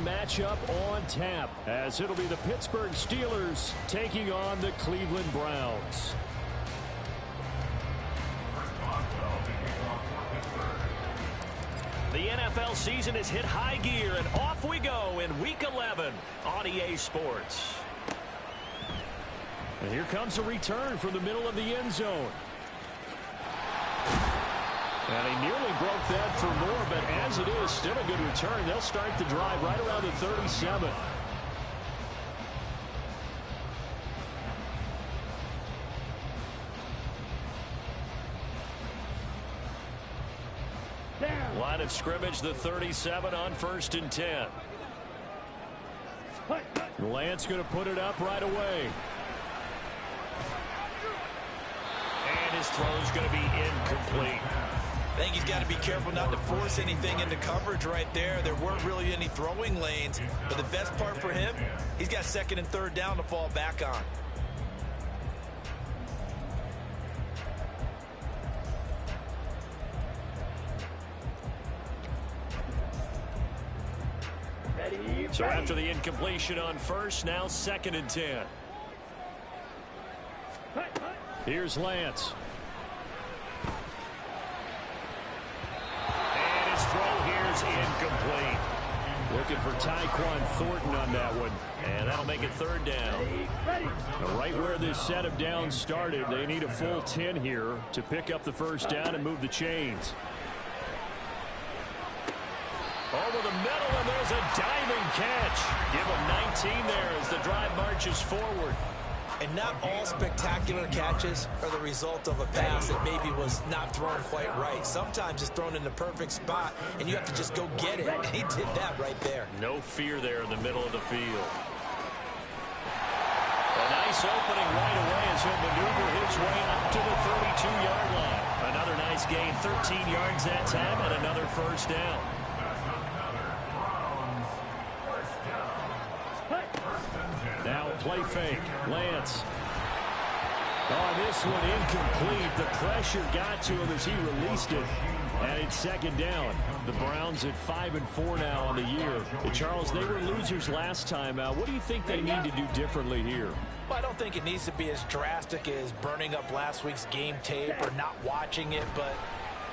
matchup on tap, as it'll be the Pittsburgh Steelers taking on the Cleveland Browns. The NFL season has hit high gear, and off we go in Week 11 on EA Sports. And here comes a return from the middle of the end zone. And he nearly broke that for more, but as it is, still a good return. They'll start the drive right around the 37. Line of scrimmage, the 37 on 1st and 10. Lance going to put it up right away. And his throw's going to be incomplete. I think he's got to be careful not to force anything into coverage right there. There weren't really any throwing lanes, but the best part for him, he's got 2nd and 3rd down to fall back on. So after the incompletion on 1st, now 2nd and 10. Here's Lance. And his throw here's incomplete. Looking for Tyquan Thornton on that one. And that'll make it 3rd down. Right where this set of downs started, they need a full 10 here to pick up the 1st down and move the chains. Over the middle, and there's a diving catch. Give him 19 there as the drive marches forward. And not all spectacular catches are the result of a pass that maybe was not thrown quite right. Sometimes it's thrown in the perfect spot, and you have to just go get it. And he did that right there. No fear there in the middle of the field. A nice opening right away as he'll maneuver his way up to the 32-yard line. Another nice gain, 13 yards that time, and another 1st down. Now play fake. Lance. Oh, this one incomplete. The pressure got to him as he released it. And it's 2nd down. The Browns at 5-4 now on the year. And Charles, they were losers last time out. What do you think they need to do differently here? Well, I don't think it needs to be as drastic as burning up last week's game tape or not watching it, but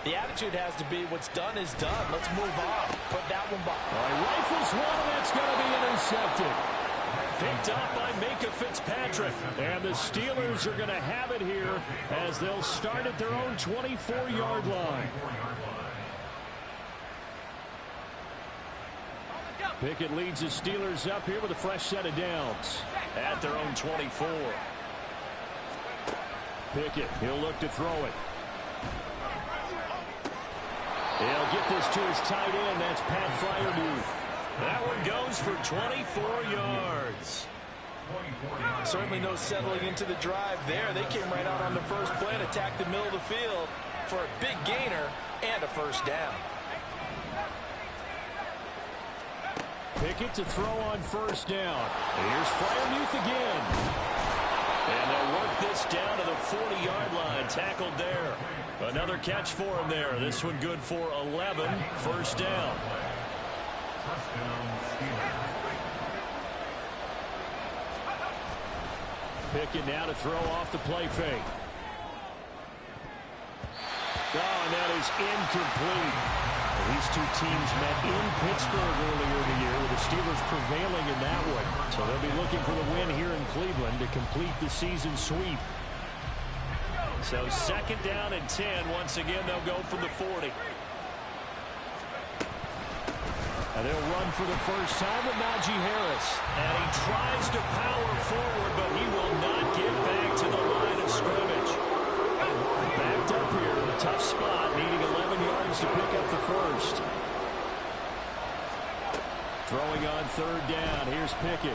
the attitude has to be what's done is done. Let's move on. Put that one by. All right, rifles one, and it's going to be intercepted. Picked up by Micah Fitzpatrick. And the Steelers are going to have it here as they'll start at their own 24-yard line. Pickett leads the Steelers up here with a fresh set of downs. At their own 24. Pickett, he'll look to throw it. He'll get this to his tight end. That's Pat Freiermuth. That one goes for 24 yards. Certainly no settling into the drive there. They came right out on the first play and attacked the middle of the field for a big gainer and a 1st down. Pickett to throw on 1st down. Here's Freiermuth again. And they'll work this down to the 40-yard line. Tackled there. Another catch for him there. This one good for 11. 1st down. Pickett now to throw off the play fake. Oh, and that is incomplete. These two teams met in Pittsburgh earlier in the year, with the Steelers prevailing in that one. So they'll be looking for the win here in Cleveland to complete the season sweep. So 2nd down and 10. Once again, they'll go from the 40. And they'll run for the 1st time with Najee Harris. And he tries to power forward, but he will not get back to the line of scrimmage. Backed up here in a tough spot, needing 11 yards to pick up the 1st. Throwing on 3rd down. Here's Pickett.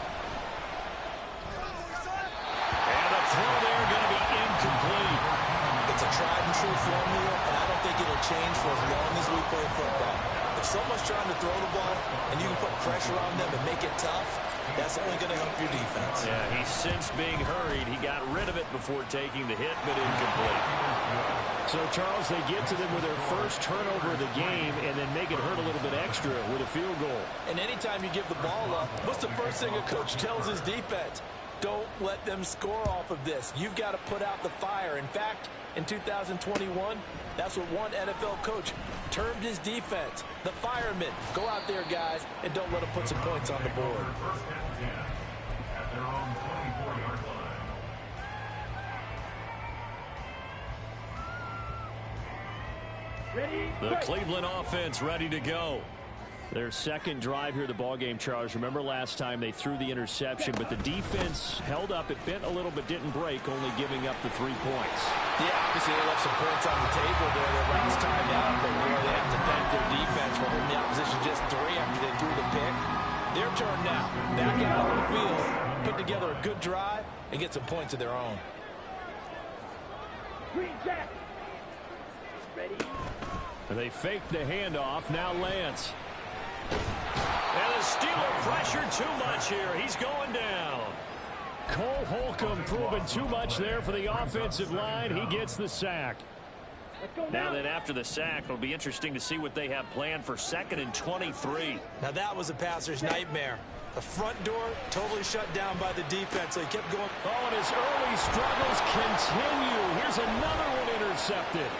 And the throw there going to be incomplete. It's a tried and true formula, and I don't think it'll change for as long as we play football. If someone's trying to throw the ball and you can put pressure on them and make it tough, That's only going to help your defense. Yeah, he sensed being hurried. He got rid of it before taking the hit, but incomplete. So, Charles, they get to them with their first turnover of the game and then make it hurt a little bit extra with a field goal. And anytime you give the ball up, what's the first thing a coach tells his defense? Don't let them score off of this. You've got to put out the fire. In fact, in 2021, that's what one NFL coach termed his defense. The firemen. Go out there, guys, and don't let them put some points on the board. The Cleveland offense ready to go. Their second drive here of the ballgame, Charles. Remember last time they threw the interception, but the defense held up. It bent a little but didn't break, only giving up the 3 points. Yeah, obviously they left some points on the table there their last time out, but boy, they have to thank their defense for holding the opposition just 3 after they threw the pick. Their turn now. Back out on the field, put together a good drive, and get some points of their own. Green Jack. Ready. They fake the handoff. Now Lance. And the Steeler pressure too much here. He's going down. Cole Holcomb proving too much there for the offensive line. He gets the sack. Now then, after the sack, it'll be interesting to see what they have planned for 2nd and 23. Now that was a passer's nightmare. The front door totally shut down by the defense, so he kept going. Oh, and his early struggles continue. Here's another one intercepted.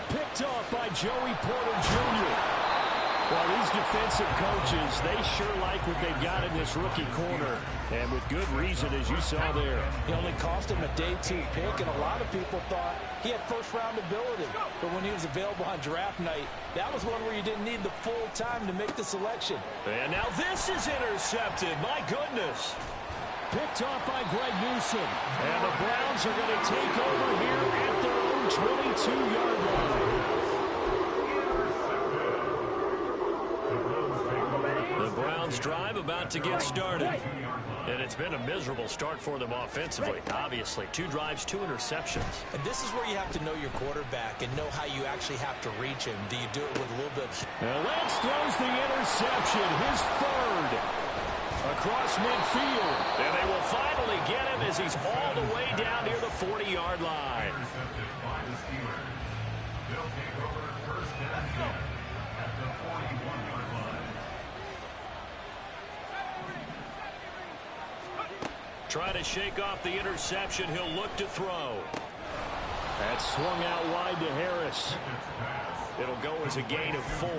Picked off by Joey Porter Jr. Well, these defensive coaches, they sure like what they've got in this rookie corner. And with good reason, as you saw there. He only cost him a day 2 pick, and a lot of people thought he had first-round ability. But when he was available on draft night, that was one where you didn't need the full time to make the selection. And now this is intercepted. My goodness. Picked off by Greg Newsome. And the Browns are going to take over here at their own 22-yard line. The Browns drive about to get started. And it's been a miserable start for them offensively. Obviously, 2 drives, 2 interceptions. And this is where you have to know your quarterback and know how you actually have to reach him. Do you do it with a little bit of... Now Lance throws the interception, his 3rd. Across midfield. And they will finally get him as he's all the way down near the 40-yard line. Trying to shake off the interception. He'll look to throw. That swung out wide to Harris. It'll go as a gain of 4.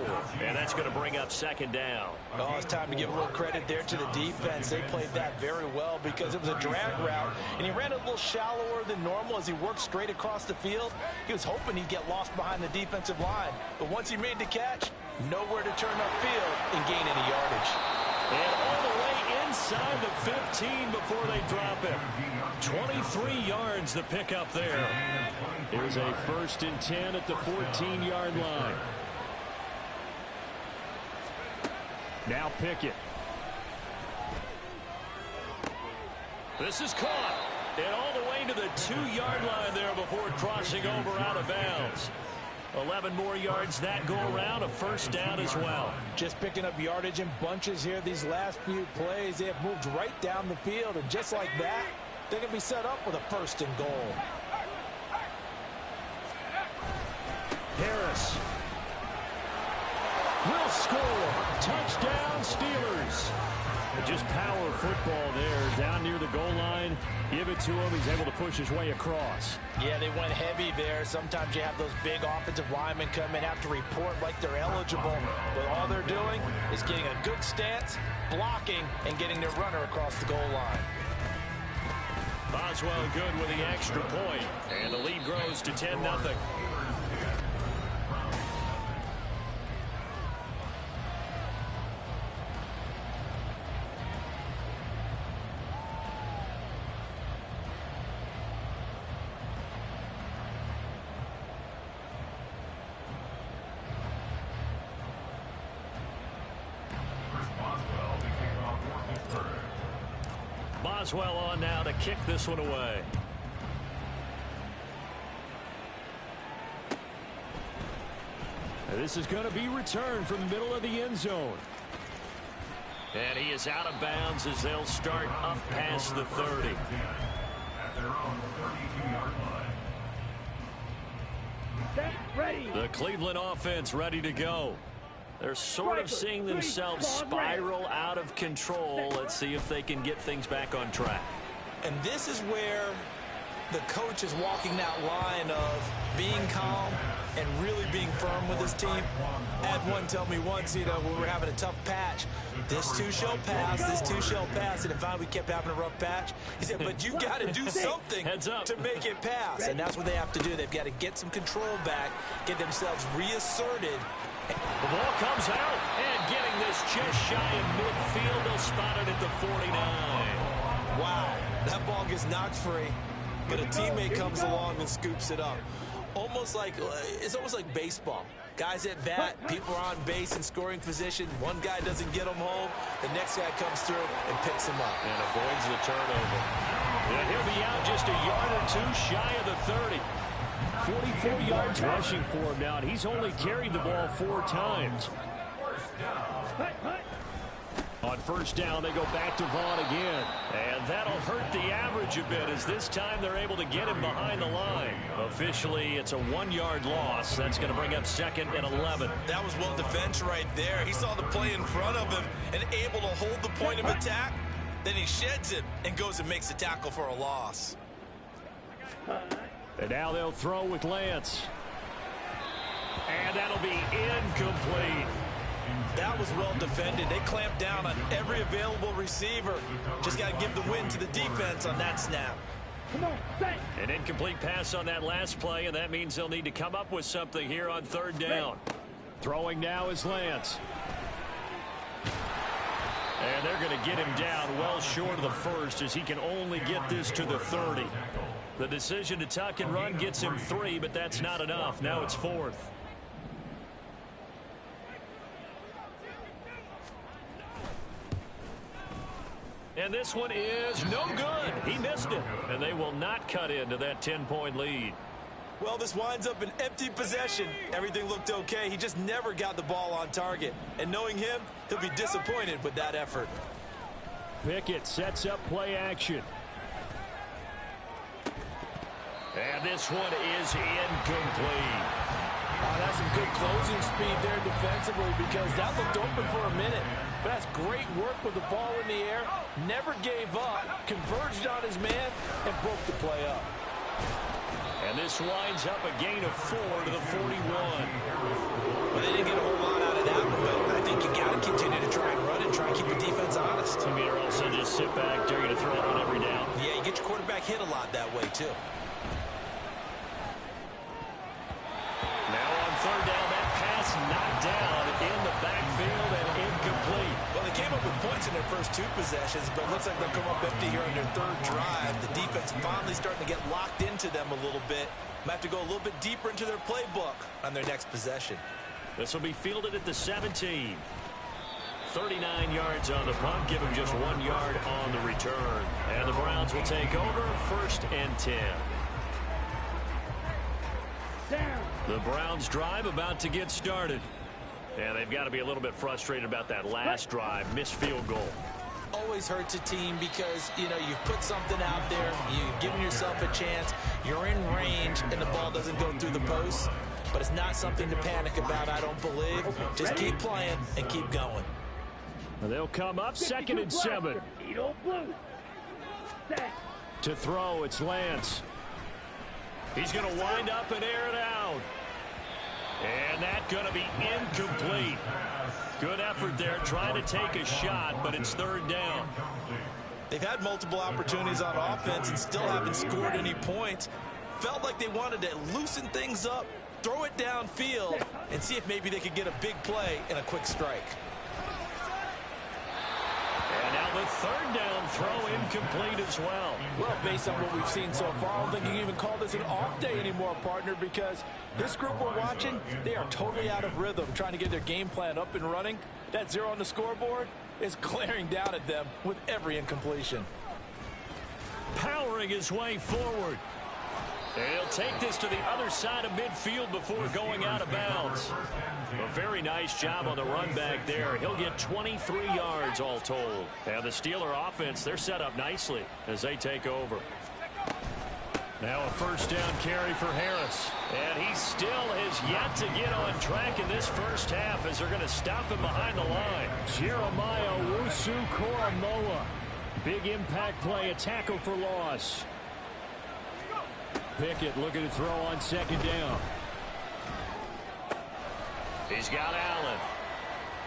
And that's going to bring up 2nd down. Oh, it's time to give a little credit there to the defense. They played that very well because it was a drag route, and he ran a little shallower than normal as he worked straight across the field. He was hoping he'd get lost behind the defensive line. But once he made the catch, nowhere to turn upfield and gain any yardage. And all the way inside the 15 before they drop him. 23 yards the pickup there. Here's a 1st and 10 at the 14-yard line. Now Pickett. This is caught. And all the way to the 2-yard line there before crossing over out of bounds. 11 more yards that go around, a 1st down as well. Just picking up yardage in bunches here these last few plays. They have moved right down the field, and just like that, they're going to be set up with a 1st and goal. Harris will score. Touchdown, Steelers. Just power football there down near the goal line. Give it to him. He's able to push his way across. Yeah, they went heavy there. Sometimes you have those big offensive linemen come in, have to report like they're eligible. But all they're doing is getting a good stance, blocking, and getting their runner across the goal line. Boswell good with the extra point. And the lead grows to 10-0. Boswell on now to kick this one away. This is going to be returned from the middle of the end zone. And he is out of bounds as they'll start up past the 30. Set, ready. The Cleveland offense ready to go. They're sort of seeing themselves spiral out of control. Let's see if they can get things back on track. And this is where the coach is walking that line of being calm and really being firm with his team. I had one tell me once, when we were having a tough patch, this too shall pass, this too shall pass. And finally we kept having a rough patch. He said, but you got to do something to make it pass. And that's what they have to do. They've got to get some control back, get themselves reasserted. The ball comes out, and getting this just shy of midfield. They'll spot it at the 49. Wow, that ball gets knocked free, but a teammate comes along and scoops it up. It's almost like baseball. Guys at bat, people are on base in scoring position. One guy doesn't get them home. The next guy comes through and picks him up. And avoids the turnover. And he'll be out just a yard or two shy of the 30. 44 yards rushing for him now, and he's only carried the ball 4 times. On first down, they go back to Vaughn again. And that'll hurt the average a bit, as this time they're able to get him behind the line. Officially, it's a 1-yard loss. That's going to bring up 2nd and 11. That was well defense right there. He saw the play in front of him and able to hold the point of attack. Then he sheds it and goes and makes a tackle for a loss. And now they'll throw with Lance. And that'll be incomplete. That was well defended. They clamped down on every available receiver. Just got to give the win to the defense on that snap. An incomplete pass on that last play, and that means they'll need to come up with something here on 3rd down. Throwing now is Lance. And they're going to get him down well short of the 1st, as he can only get this to the 30. The decision to tuck and run gets him 3, but that's not enough. Now it's 4th. And this one is no good. He missed it. And they will not cut into that 10-point lead. Well, this winds up an empty possession. Everything looked okay. He just never got the ball on target. And knowing him, he'll be disappointed with that effort. Pickett sets up play action. And this one is incomplete. That's some good closing speed there defensively, because that looked open for a minute. But that's great work with the ball in the air. Never gave up, converged on his man, and broke the play up. And this winds up a gain of 4 to the 41. Well, they didn't get a whole lot out of that one, but I think you got to continue to try and run and try and keep the defense honest. I mean, or also just sit back, dare you to throw it on every down. Yeah, you get your quarterback hit a lot that way, too. Now on 3rd down, that pass knocked down in the backfield and incomplete. Well, they came up with points in their first 2 possessions, but it looks like they'll come up empty here on their 3rd drive. The defense finally starting to get locked into them a little bit. Might have to go a little bit deeper into their playbook on their next possession. This will be fielded at the 17. 39 yards on the punt, give him just 1 yard on the return. And the Browns will take over 1st and 10. The Browns drive about to get started. And they've got to be a little bit frustrated about that last drive, missed field goal. Always hurts a team because, you've put something out there, you've given yourself a chance, you're in range, and the ball doesn't go through the post. But it's not something to panic about, I don't believe. Just keep playing and keep going. They'll come up 2nd and 7. To throw, it's Lance. He's going to wind up and air it out. And that's going to be incomplete. Good effort there, trying to take a shot, but it's 3rd down. They've had multiple opportunities on offense and still haven't scored any points. Felt like they wanted to loosen things up, throw it downfield, and see if maybe they could get a big play and a quick strike. And now the 3rd down throw incomplete as well. Well, based on what we've seen so far, I don't think you can even call this an off day anymore, partner, because this group we're watching, they are totally out of rhythm, trying to get their game plan up and running. That 0 on the scoreboard is glaring down at them with every incompletion. Powering his way forward. And he'll take this to the other side of midfield before going out of bounds. A very nice job on the run back there. He'll get 23 yards all told. And the Steeler offense, they're set up nicely as they take over. Now a first down carry for Harris. And he still has yet to get on track in this first half as they're going to stop him behind the line. Jeremiah Wusu-Koramoah. Big impact play, a tackle for loss. Pickett looking to throw on second down. He's got Allen.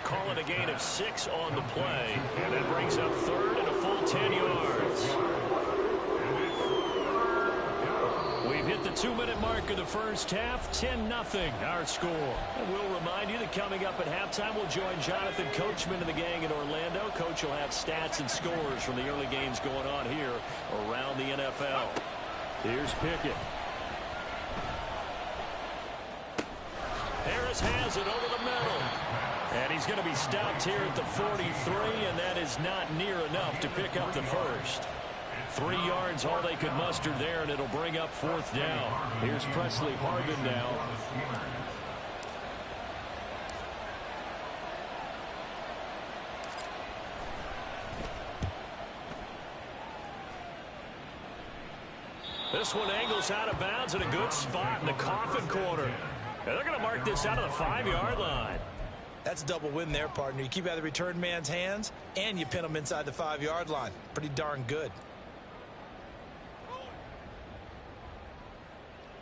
Call it a gain of 6 on the play. And that brings up third and a full 10 yards. We've hit the 2-minute mark of the first half. 10-0 our score. And we'll remind you that coming up at halftime, we'll join Jonathan Coachman and the gang in Orlando. Coach will have stats and scores from the early games going on here around the NFL. Here's Pickett. Harris has it over the middle. And he's going to be stopped here at the 43, and that is not near enough to pick up the first. 3 yards, all they could muster there, and it'll bring up fourth down. Here's Presley Harvin now. This one angles out of bounds in a good spot in the coffin corner. And they're going to mark this out of the 5-yard line. That's a double win there, partner. You keep out of the return man's hands, and you pin him inside the 5-yard line. Pretty darn good.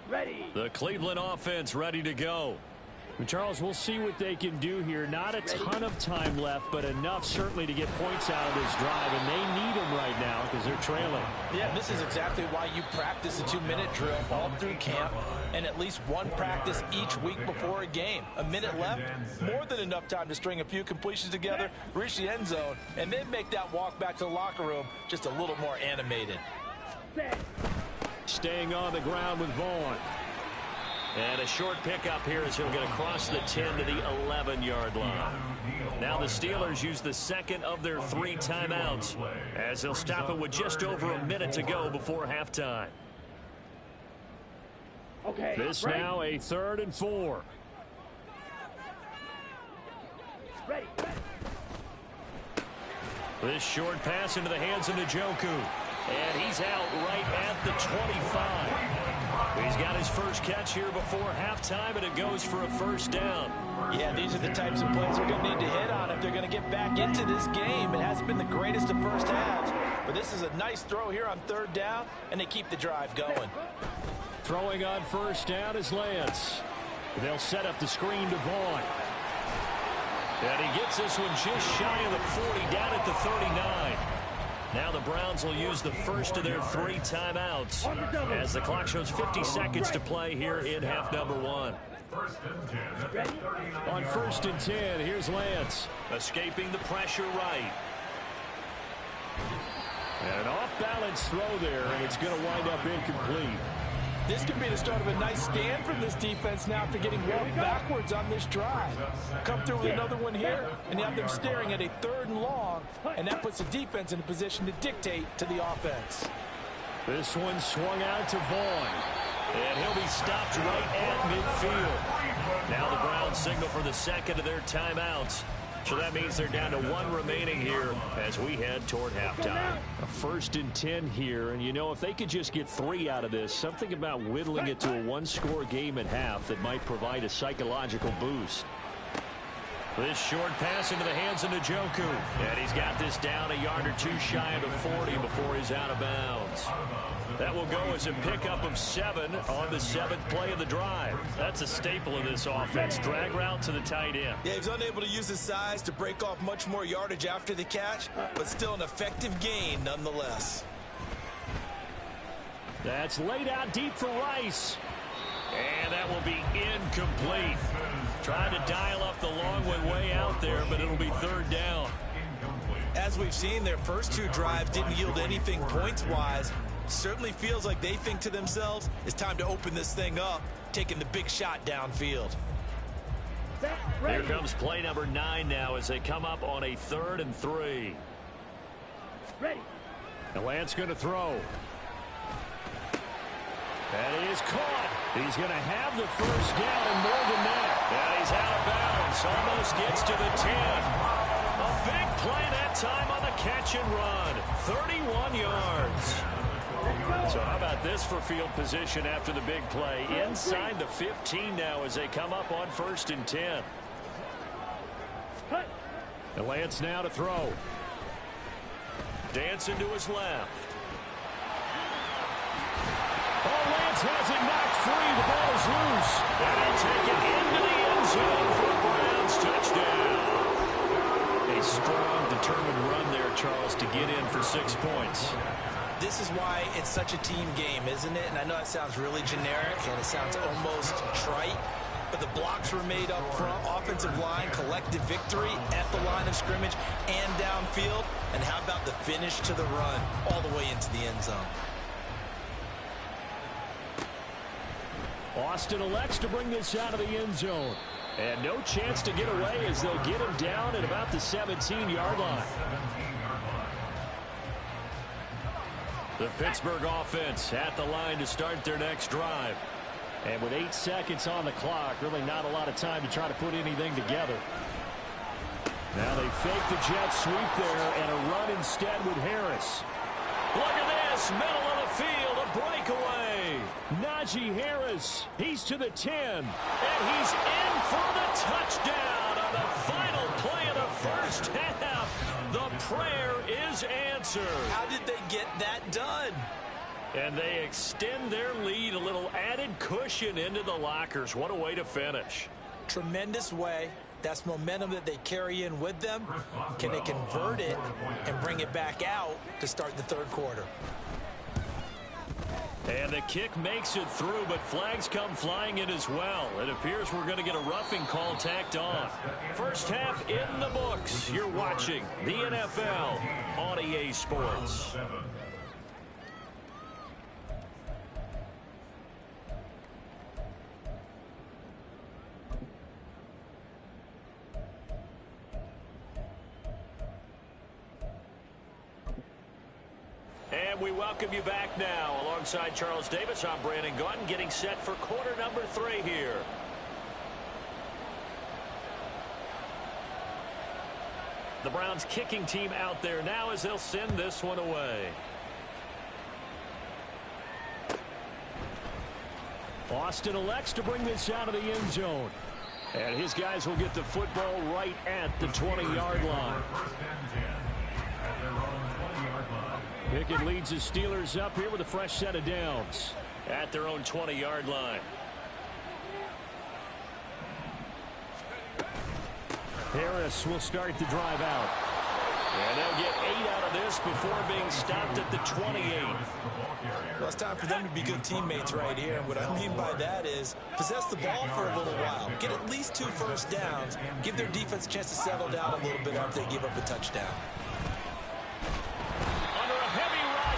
Ready. The Cleveland offense ready to go. And Charles, we'll see what they can do here. Not a ton of time left, but enough certainly to get points out of this drive, and they need them right now because they're trailing. Yeah, this is exactly why you practice a 2-minute drill all through camp and at least one practice each week before a game. A minute left, more than enough time to string a few completions together, reach the end zone, and then make that walk back to the locker room just a little more animated. Staying on the ground with Vaughn. And a short pickup here as he'll get across the 10 to the 11-yard line. Now the Steelers use the second of their 3 timeouts as they'll stop it with just over a minute to go before halftime. Okay. This now a 3rd and 4. Ready. This short pass into the hands of Njoku. And he's out right at the 25. He's got his first catch here before halftime, and it goes for a first down. Yeah, these are the types of plays they're going to need to hit on if they're going to get back into this game. It hasn't been the greatest of first halves, but this is a nice throw here on 3rd down, and they keep the drive going. Throwing on first down is Lance. They'll set up the screen to Vaughn. And he gets this one just shy of the 40, down at the 39. Now the Browns will use the first of their 3 timeouts as the clock shows 50 seconds to play here in half number 1. On 1st and 10, here's Lance. Escaping the pressure right. And an off-balance throw there, and it's going to wind up incomplete. This could be the start of a nice stand from this defense now after getting walked backwards on this drive. Come through with another one here, and you have them staring at a 3rd and long, and that puts the defense in a position to dictate to the offense. This one swung out to Vaughn. And he'll be stopped right at midfield. Now the Browns signal for the second of their timeouts. So that means they're down to 1 remaining here as we head toward halftime. A 1st and 10 here, and you know, if they could just get 3 out of this, something about whittling it to a 1-score game at half that might provide a psychological boost. This short pass into the hands of Njoku. And he's got this down a yard or 2 shy of the 40 before he's out of bounds. That will go as a pickup of 7 on the 7th play of the drive. That's a staple of this offense. Drag route to the tight end. Yeah, he's unable to use his size to break off much more yardage after the catch, but still an effective gain nonetheless. That's laid out deep for Rice. And that will be incomplete. Trying to dial up the long one way out there, but it'll be 3rd down. As we've seen, their first 2 drives didn't yield anything points-wise. Certainly feels like they think to themselves, it's time to open this thing up, taking the big shot downfield. Here comes play number 9 now as they come up on a 3rd and 3. Ready. And Lance going to throw. And he is caught. He's going to have the first down and more than that. And he's out of bounds. Almost gets to the 10. A big play that time on the catch and run. 31 yards. So how about this for field position after the big play? Inside the 15 now as they come up on 1st and 10. And Lance now to throw. Dancing to his left. Oh, Lance has it knocked free. The ball is loose. And he'll take it into the end zone for a Browns touchdown. A strong, determined run there, Charles, to get in for 6 points. This is why it's such a team game, isn't it? And I know it sounds really generic and it sounds almost trite, but the blocks were made up front, offensive line, collective victory at the line of scrimmage and downfield. And how about the finish to the run all the way into the end zone? Austin elects to bring this out of the end zone. And no chance to get away as they'll get him down at about the 17-yard line. The Pittsburgh offense at the line to start their next drive. And with 8 seconds on the clock, really not a lot of time to try to put anything together. Now they fake the jet sweep there and a run instead with Harris. Look at this, middle of the field, a breakaway. Najee Harris, he's to the 10. And he's in for the touchdown on the final play of the first half. The prayer is answered. How did they get that done? And they extend their lead, a little added cushion into the lockers. What a way to finish. Tremendous way. That's momentum that they carry in with them. Can they convert it and bring it back out to start the third quarter? And the kick makes it through, but flags come flying in as well. It appears we're going to get a roughing call tacked on. First half in the books. You're watching the NFL on EA Sports. And we welcome you back now. Alongside Charles Davis, I'm Brandon Gaudin, getting set for quarter number 3 here. The Browns kicking team out there now as they'll send this one away. Austin elects to bring this out of the end zone. And his guys will get the football right at the 20-yard line. Pickett leads the Steelers up here with a fresh set of downs. At their own 20-yard line. Harris will start the drive out. And they'll get 8 out of this before being stopped at the 28. Well, it's time for them to be good teammates right here. And what I mean by that is possess the ball for a little while. Get at least 2 first downs. Give their defense a chance to settle down a little bit after they give up a touchdown.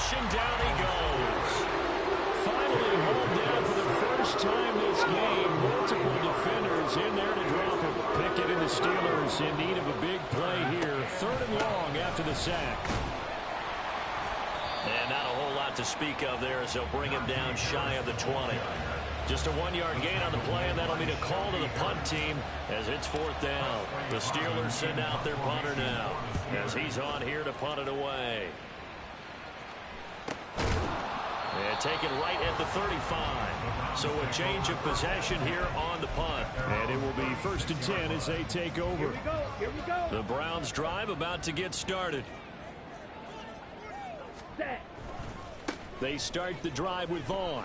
And down he goes. Finally hauled down for the first time this game. Multiple defenders in there to drop him. Pickett and the Steelers in need of a big play here. 3rd and long after the sack. And not a whole lot to speak of there as they'll bring him down shy of the 20. Just a 1-yard gain on the play, and that'll mean a call to the punt team as it's 4th down. The Steelers send out their punter now as he's on here to punt it away. And taken right at the 35. So a change of possession here on the punt. And it will be 1st and 10 as they take over. Here we go. The Browns drive about to get started. Set. They start the drive with Vaughn.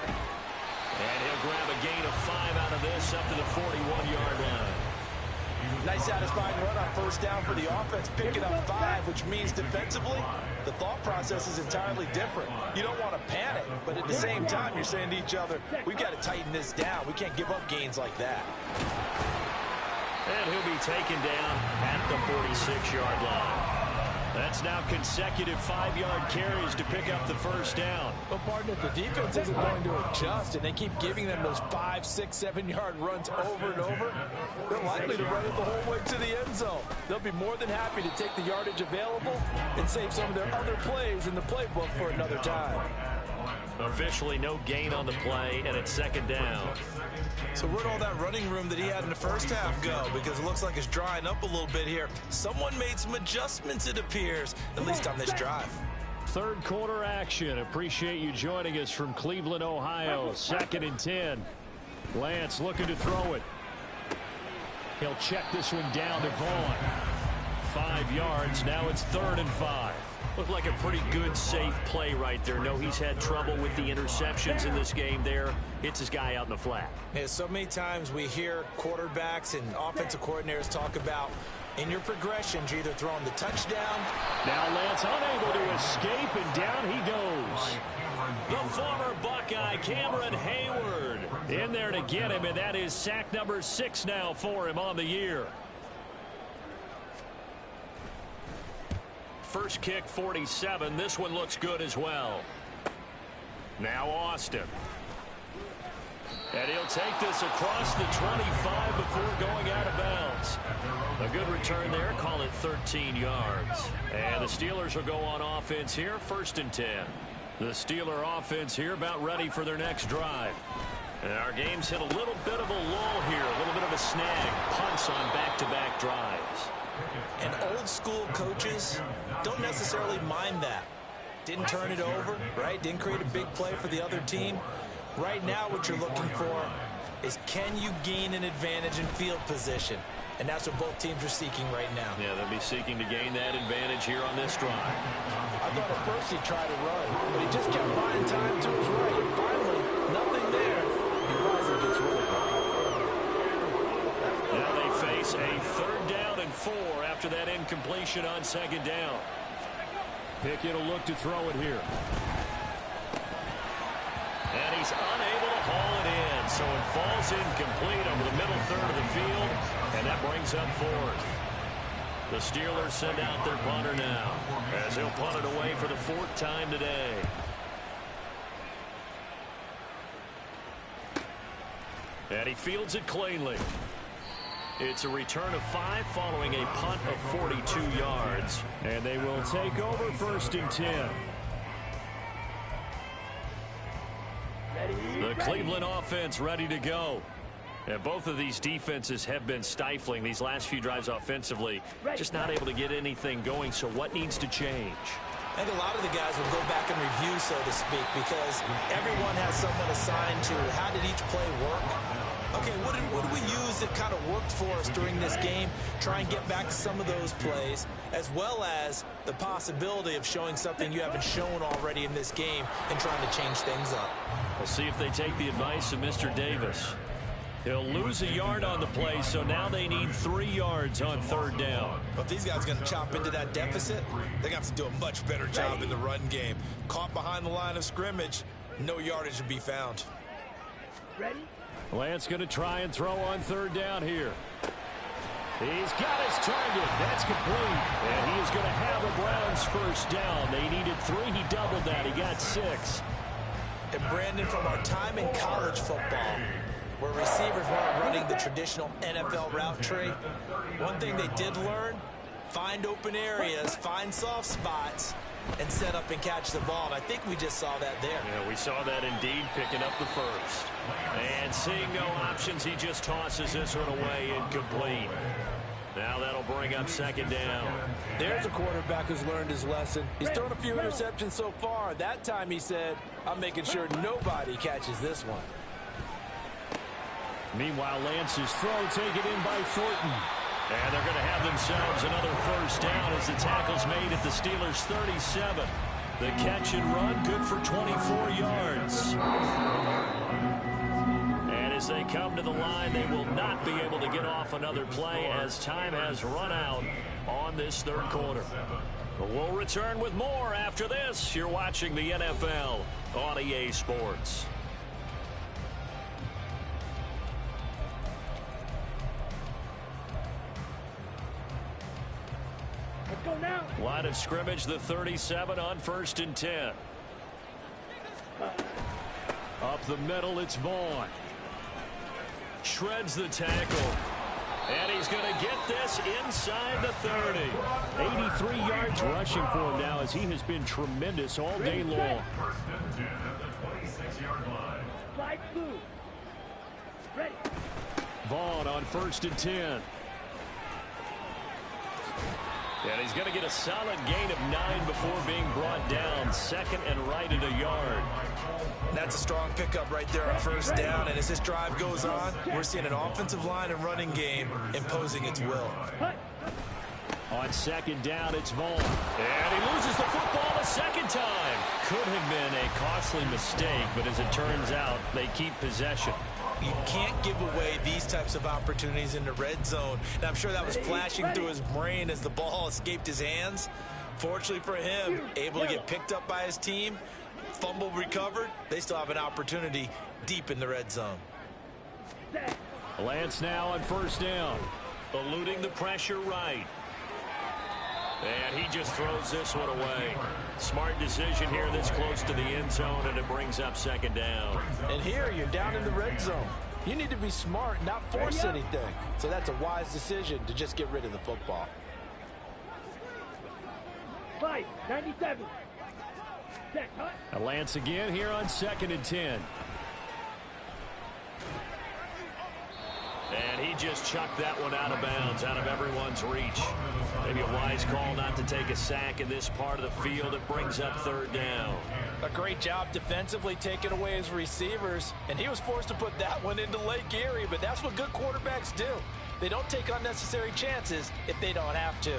And he'll grab a gain of 5 out of this up to the 41-yard line. Nice satisfying run on first down for the offense, picking up 5, which means defensively, the thought process is entirely different. You don't want to panic, but at the same time, you're saying to each other, we've got to tighten this down. We can't give up gains like that. And he'll be taken down at the 46-yard line. That's now consecutive 5-yard carries to pick up the first down. But, partner, if the defense isn't going to adjust and they keep giving them those 5, 6, 7-yard runs over and over, they're likely to run it the whole way to the end zone. They'll be more than happy to take the yardage available and save some of their other plays in the playbook for another time. Officially no gain on the play, and it's second down. So where'd all that running room that he had in the first half go? Because it looks like it's drying up a little bit here. Someone made some adjustments, it appears, at least on this drive. Third quarter action. Appreciate you joining us from Cleveland, Ohio. 2nd and 10. Lance looking to throw it. He'll check this one down to Vaughn. 5 yards. Now it's 3rd and 5. Looked like a pretty good, safe play right there. No, he's had trouble with the interceptions in this game there. Hits his guy out in the flat. Yeah, so many times we hear quarterbacks and offensive coordinators talk about in your progressions, you're either throwing the touchdown. Now Lance unable to escape, and down he goes. The former Buckeye, Cameron Hayward, In there to get him, and that is sack number 6 now for him on the year. First kick, 47. This one looks good as well. Now Austin. And he'll take this across the 25 before going out of bounds. A good return there. Call it 13 yards. And the Steelers will go on offense here, 1st and 10. The Steeler offense here about ready for their next drive. And our game's hit a little bit of a lull here, a little bit of a snag. Punts on back-to-back drives. And old school coaches don't necessarily mind that. Didn't turn it over, right? Didn't create a big play for the other team. Right now what you're looking for is, can you gain an advantage in field position? And that's what both teams are seeking right now. Yeah, they'll be seeking to gain that advantage here on this drive. I thought at first he tried to run, but he just kept buying time to his right. And finally, nothing there. He wisely gets rid of it. Now they face a 3rd down and 4 after that incompletion on 2nd down. Pickett will look to throw it here. And he's unable to haul it in, so it falls incomplete over the middle third of the field, and that brings up 4th. The Steelers send out their punter now, as he'll punt it away for the 4th time today. And he fields it cleanly. It's a return of 5 following a punt of 42 yards. And they will take over 1st and 10. The Cleveland offense ready to go. And both of these defenses have been stifling these last few drives offensively. Just not able to get anything going, so what needs to change? I think a lot of the guys will go back and review, so to speak, because everyone has someone assigned to how did each play work. Okay, what did we use that kind of worked for us during this game? Try and get back to some of those plays, as well as the possibility of showing something you haven't shown already in this game and trying to change things up. We'll see if they take the advice of Mr. Davis. He'll lose a yard on the play, so now they need 3 yards on 3rd down. But if these guys are going to chop into that deficit, they're going to have to do a much better job in the run game. Caught behind the line of scrimmage, no yardage to be found. Ready? Lance going to try and throw on 3rd down here. He's got his target. That's complete. And he is going to have the Browns 1st down. They needed 3. He doubled that. He got 6. And Brandon, from our time in college football, where receivers weren't running the traditional NFL route tree, one thing they did learn, find open areas, find soft spots, and set up and catch the ball. And I think we just saw that there. Yeah, we saw that indeed, picking up the 1st. And seeing no options, he just tosses this one away, incomplete. Now that'll bring up 2nd down. There's a quarterback who's learned his lesson. He's thrown a few interceptions so far. That time he said, I'm making sure nobody catches this one. Meanwhile, Lance's throw taken in by Thornton. And they're going to have themselves another 1st down as the tackle's made at the Steelers' 37. The catch and run, good for 24 yards. And as they come to the line, they will not be able to get off another play as time has run out on this 3rd quarter. But we'll return with more after this. You're watching the NFL on EA Sports. Go now. Line of scrimmage, the 37 on 1st and 10. Up the middle, it's Vaughn. Shreds the tackle. And he's going to get this inside the 30. 83 yards rushing for him now as he has been tremendous all day long. Slide through. Ready. Vaughn on 1st and 10. And he's going to get a solid gain of 9 before being brought down. 2nd and right at a yard. That's a strong pickup right there on 1st down. And as this drive goes on, we're seeing an offensive line and running game imposing its will. On 2nd down, it's Vaughn. And he loses the football a second time. Could have been a costly mistake, but as it turns out, they keep possession. You can't give away these types of opportunities in the red zone. And I'm sure that was flashing through his brain as the ball escaped his hands. Fortunately for him, able to get picked up by his team, fumble recovered. They still have an opportunity deep in the red zone. Lance now on 1st down. Eluding the pressure right. And he just throws this one away. Smart decision here this close to the end zone, and it brings up 2nd down. And here you're down in the red zone. You need to be smart, not force anything. So that's a wise decision to just get rid of the football. 5-97. Set, hut. Lance again here on 2nd and 10. And he just chucked that one out of bounds, out of everyone's reach. Maybe a wise call not to take a sack in this part of the field. It brings up 3rd down. A great job defensively taking away his receivers, and he was forced to put that one into Lake Erie, but that's what good quarterbacks do. They don't take unnecessary chances if they don't have to.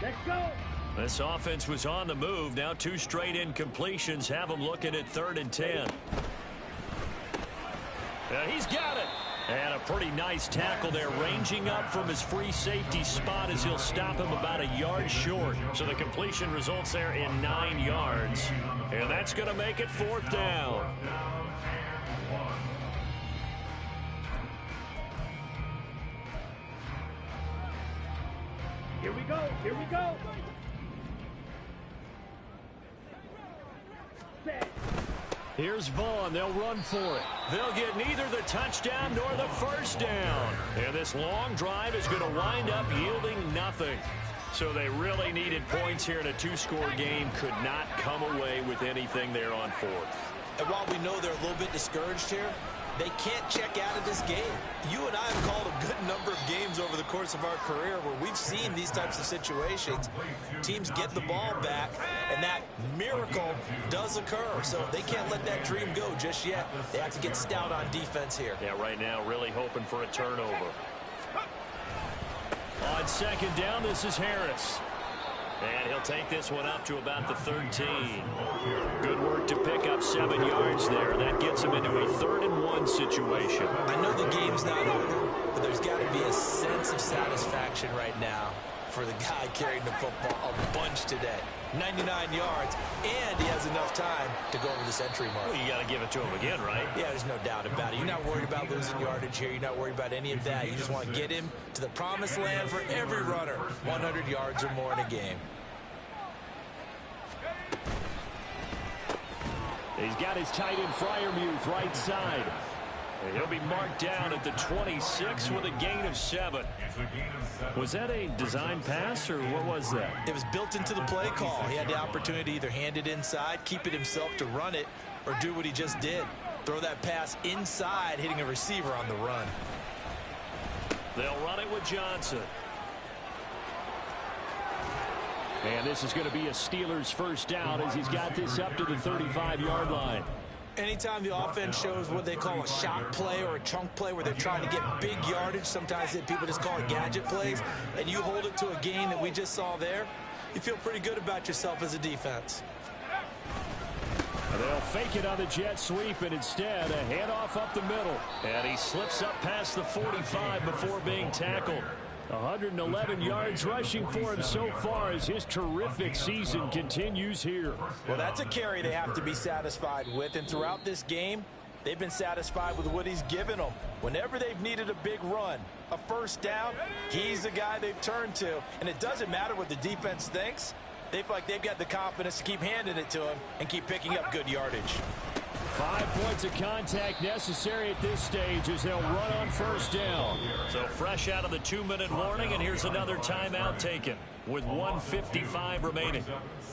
Let's go. This offense was on the move. Now 2 straight incompletions have them looking at 3rd and 10. He's got it. And a pretty nice tackle there, ranging up from his free safety spot as he'll stop him about a yard short. So the completion results there in 9 yards. And that's going to make it 4th down. Here we go. Here we go. Set. Here's Vaughn. They'll run for it. They'll get neither the touchdown nor the 1st down. And this long drive is going to wind up yielding nothing. So they really needed points here in a 2-score game. Could not come away with anything there on 4th. And while we know they're a little bit discouraged here, they can't check out of this game. You and I have called a good number of games over the course of our career where we've seen these types of situations. Teams get the ball back, and that miracle does occur. So they can't let that dream go just yet. They have to get stout on defense here. Yeah, right now really hoping for a turnover. On 2nd down, this is Harris. And he'll take this one up to about the 13. Good work to pick up 7 yards there. That gets him into a 3rd and 1 situation. I know the game's not over, but there's got to be a sense of satisfaction right now for the guy carrying the football a bunch today. 99 yards, and he has enough time to go over the century mark. Well, you got to give it to him again, right? Yeah, there's no doubt about it. You're not worried about losing yardage here. You're not worried about any of that. You just want to get him to the promised land for every runner. 100 yards or more in a game. He's got his tight end Freiermuth right side. And he'll be marked down at the 26 with a gain of 7. Was that a design pass, or what was that? It was built into the play call. He had the opportunity to either hand it inside, keep it himself to run it, or do what he just did. Throw that pass inside, hitting a receiver on the run. They'll run it with Johnson. And this is going to be a Steelers 1st down as he's got this up to the 35-yard line. Anytime the offense shows what they call a shot play or a chunk play where they're trying to get big yardage, sometimes people just call it gadget plays, and you hold it to a gain that we just saw there, you feel pretty good about yourself as a defense. They'll fake it on the jet sweep, and instead a handoff up the middle. And he slips up past the 45 before being tackled. 111 yards rushing for him so far as his terrific season continues here. Well, that's a carry they have to be satisfied with, and throughout this game, they've been satisfied with what he's given them. Whenever they've needed a big run, a 1st down, he's the guy they've turned to. And it doesn't matter what the defense thinks. They feel like they've got the confidence to keep handing it to him and keep picking up good yardage. 5 points of contact necessary at this stage as they'll run on first down. So fresh out of the 2-minute warning, and here's another timeout taken with 1:55 remaining.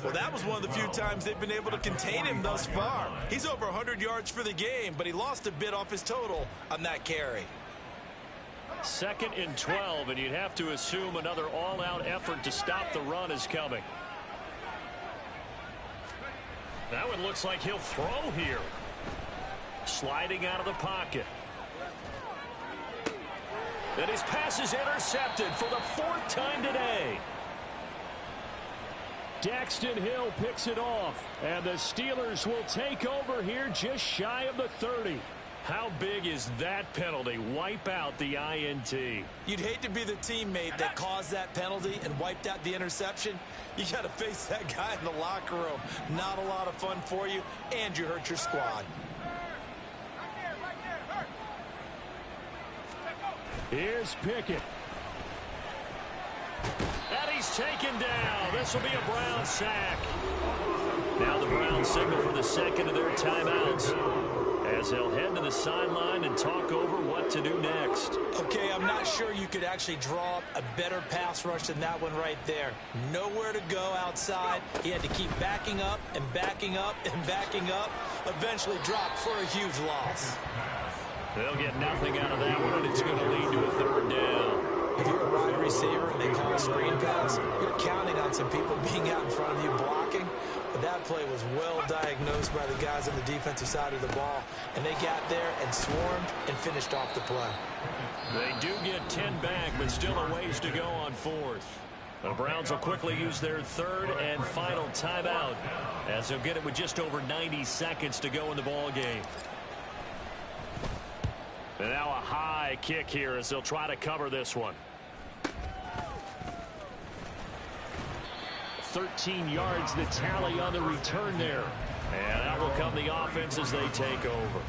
Well, that was one of the few times they've been able to contain him thus far. He's over 100 yards for the game, but he lost a bit off his total on that carry. 2nd and 12, and you'd have to assume another all-out effort to stop the run is coming. Now it looks like he'll throw here. Sliding out of the pocket. And his pass is intercepted for the 4th time today. Daxton Hill picks it off, and the Steelers will take over here just shy of the 30. How big is that penalty? Wipe out the INT. You'd hate to be the teammate that caused that penalty and wiped out the interception. You got to face that guy in the locker room. Not a lot of fun for you, and you hurt your squad. Here's Pickett. And he's taken down. This will be a Brown sack. Now the Browns signal for the 2nd of their timeouts, as they'll head to the sideline and talk over what to do next. Okay, I'm not sure you could actually draw up a better pass rush than that one right there. Nowhere to go outside. He had to keep backing up and backing up and backing up. Eventually dropped for a huge loss. They'll get nothing out of that one, and it's going to lead to a 3rd down. If you're a wide receiver and they call a screen pass, you're counting on some people being out in front of you blocking. But that play was well diagnosed by the guys on the defensive side of the ball, and they got there and swarmed and finished off the play. They do get 10 back, but still a ways to go on 4th. The Browns will quickly use their 3rd and final timeout, as they'll get it with just over 90 seconds to go in the ball game. And now a high kick here as they'll try to cover this one. 13 yards the tally on the return there. And out will come the offense as they take over.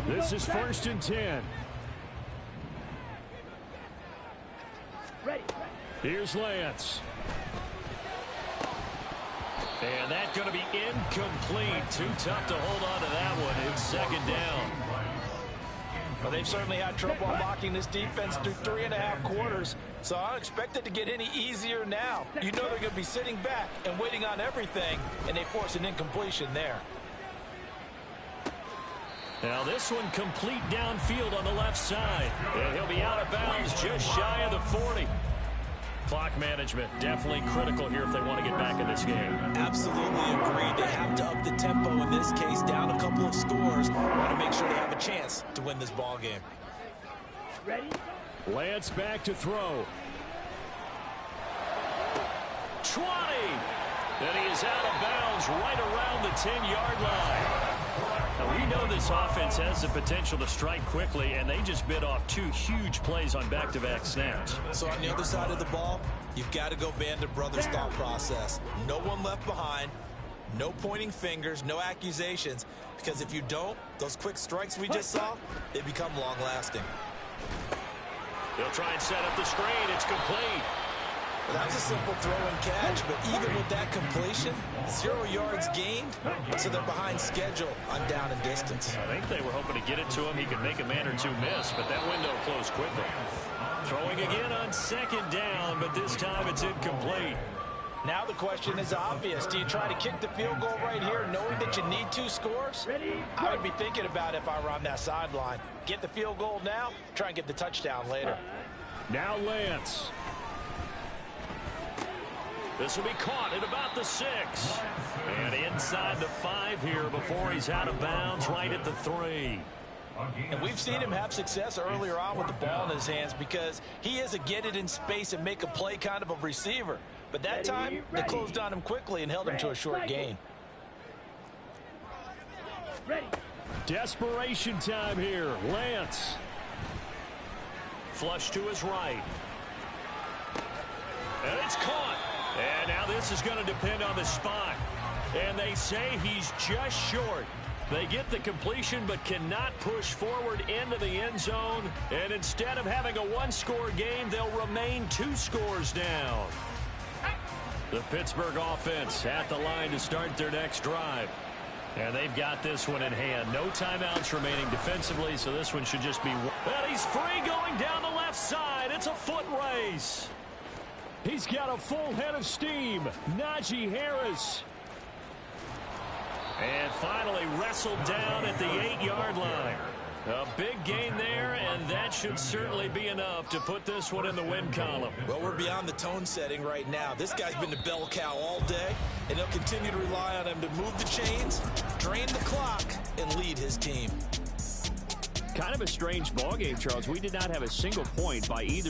This is 1st and 10. Ready. Here's Lance. And that's going to be incomplete. Too tough to hold on to that one. It's 2nd down. Well, they've certainly had trouble unlocking this defense through 3.5 quarters, so I don't expect it to get any easier now. You know they're going to be sitting back and waiting on everything, and they force an incompletion there. Now this one complete downfield on the left side. And he'll be out of bounds just shy of the 40. Clock management definitely critical here if they want to get back in this game. Absolutely agreed. They have to up the tempo in this case, down a couple of scores. Want to make sure they have a chance to win this ball game. Ready. Lance back to throw. 20. And he is out of bounds right around the 10-yard line. Now, we know this offense has the potential to strike quickly, and they just bit off 2 huge plays on back-to-back snaps. So on the other side of the ball, you've got to go Band of Brothers thought process. No one left behind, no pointing fingers, no accusations, because if you don't, those quick strikes we just saw, they become long-lasting. They'll try and set up the screen. It's complete. Well, that was a simple throw and catch, but even with that completion, 0 yards gained, so they're behind schedule on down and distance. I think they were hoping to get it to him. He could make a man or 2 miss, but that window closed quickly. Throwing again on 2nd down, but this time it's incomplete. Now the question is obvious. Do you try to kick the field goal right here knowing that you need 2 scores? Ready. I would be thinking about it if I were on that sideline. Get the field goal now, try and get the touchdown later. Now Lance. This will be caught at about the 6. And inside the 5 here before he's out of bounds right at the 3. And we've seen him have success earlier on with the ball in his hands because he is a get it in space and make a play kind of a receiver. But that time, they closed on him quickly and held him to a short gain. Ready. Desperation time here. Lance. Flush to his right. And it's caught. And now this is going to depend on the spot. And they say he's just short. They get the completion but cannot push forward into the end zone. And instead of having a 1-score game, they'll remain 2 scores down. The Pittsburgh offense at the line to start their next drive. And they've got this one in hand. No timeouts remaining defensively, so this one should just be... Well, he's free going down the left side. It's a foot race. He's got a full head of steam. Najee Harris. And finally wrestled down at the 8-yard line. A big gain there, and that should certainly be enough to put this one in the win column. Well, we're beyond the tone setting right now. This guy's been the bell cow all day, and they'll continue to rely on him to move the chains, drain the clock, and lead his team. Kind of a strange ballgame, Charles. We did not have a single point by either